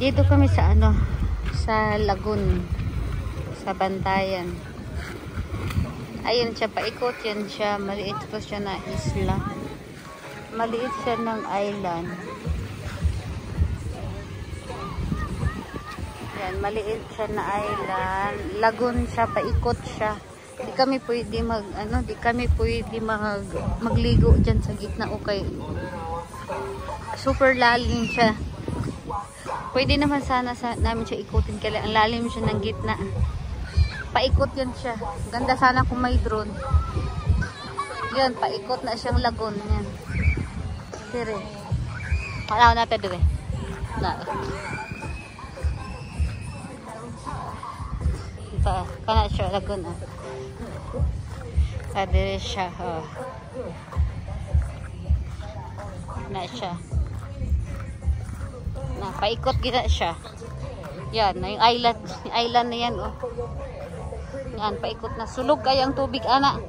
Dito kami sa ano, sa lagoon, sa Bantayan. Ayun siya, paikot yan siya. Maliit po siya na isla. Maliit siya ng island. Yan, maliit siya na island. Lagoon siya, paikot siya. Di kami pwede magligo dyan sa gitna. Okay. Super lalim siya. Pwede naman sana namin siya ikutin. Kaya ang lalim siya ng gitna. Paikot yan siya. Ganda sana kung may drone. Yan, paikot na siyang lagoon. Yan. Sige. Wala natin doon eh. Kana siya lagoon ah. Kadiri siya. Oh. Na siya. Na, paikot gina siya. Yan, yung island na yan oh. Yan, paikot na. Sulog kaya ang tubig, ana.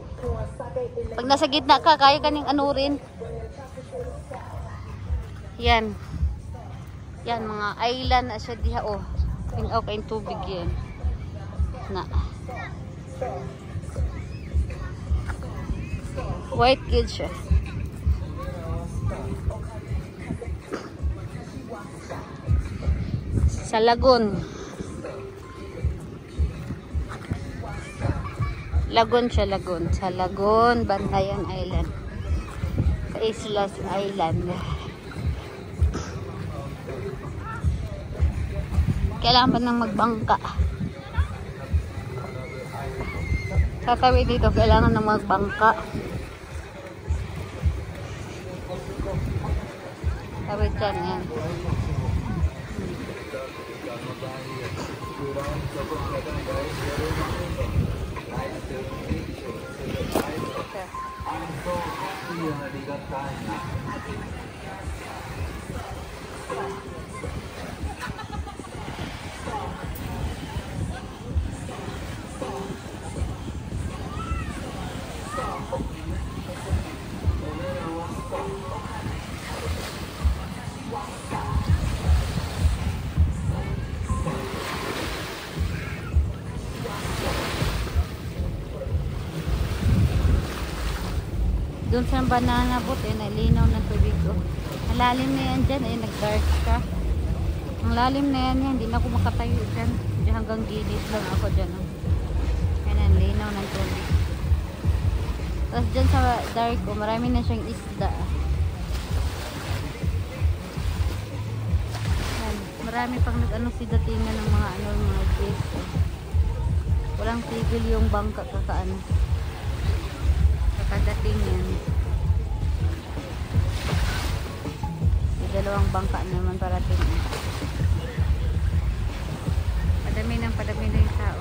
Pag nasa gitna ka, kaya kaning ano rin. Yan. Yan, mga island na siya diha, oh. Pinaw kayong tubig yan. Na. White kid siya. Sa lagoon. Lagoon siya, lagoon. Sa lagoon, Bantayan Island. Sa Islas Island. Kailangan pa nang magbangka. Sa tabi dito, kailangan nang magbangka. Tabi dyan, yan. Doon sa banana boat, nalinaw ng tubig ko. Ang lalim na yan dyan, nag-dark siya. Ang lalim na yan, hindi na ako makatayo dyan. Hanggang gilid lang ako dyan. Yan, ang linaw ng tubig. Tapos dyan sa dark ko, marami na siyang isda. Yan, marami pang nag-ano si datingan ng mga guest. Walang tigil yung bangka kakaano. Kadating yan. May dalawang bangka naman parating. Padami na yung tao.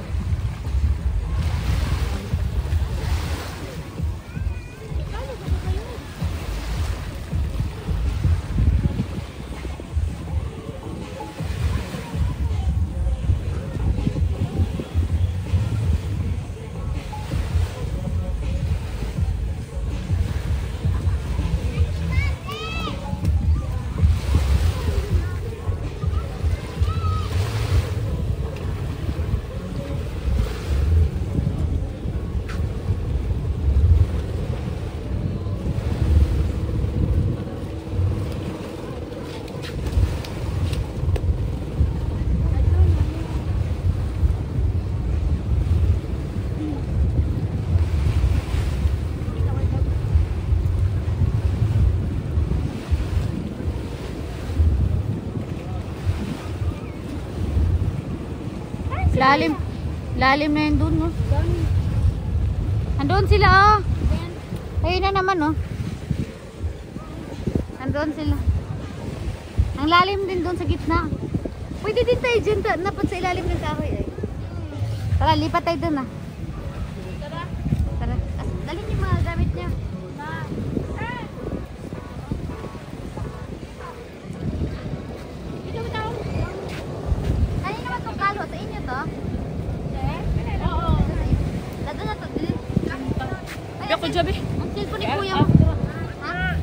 Lalim na yun dun, no? Andun sila, oh. Ayun na naman, oh. Andun sila. Ang lalim din dun sa gitna. Pwede din tayo dyan, dapat sa ilalim ng kahoy, eh. Tara, lipat tayo dun, ah. Tara. Dalhin yung mga gamit niya. Kanina naman itong kalo, sa inyo to? Ako jabi. Ang cellphone ni kuya mo. Ha?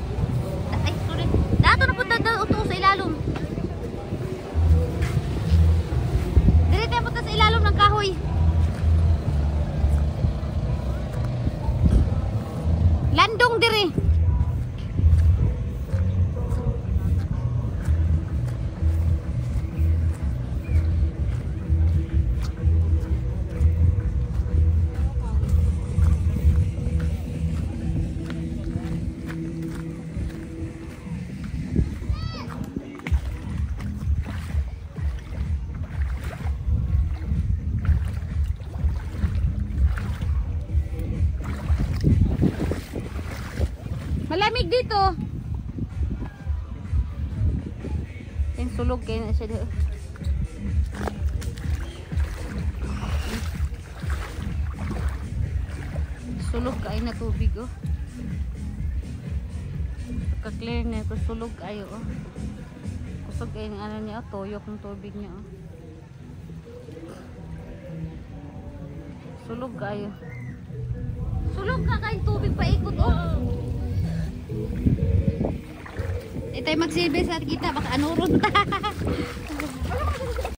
Ay, sorry. Dato na punta daw uto sa ilalom. lamig dito. Yung sulog kayo na siya dito. Sulog kayo na tubig oh. Ka-clear na ito, sulog kayo oh. Kusog kayo ng ano niya, toyok ng tubig niya oh. Sulog kayo. Sulog ka kayong tubig paikot oh. Tayo magsilbi sa kita, baka anuron ta.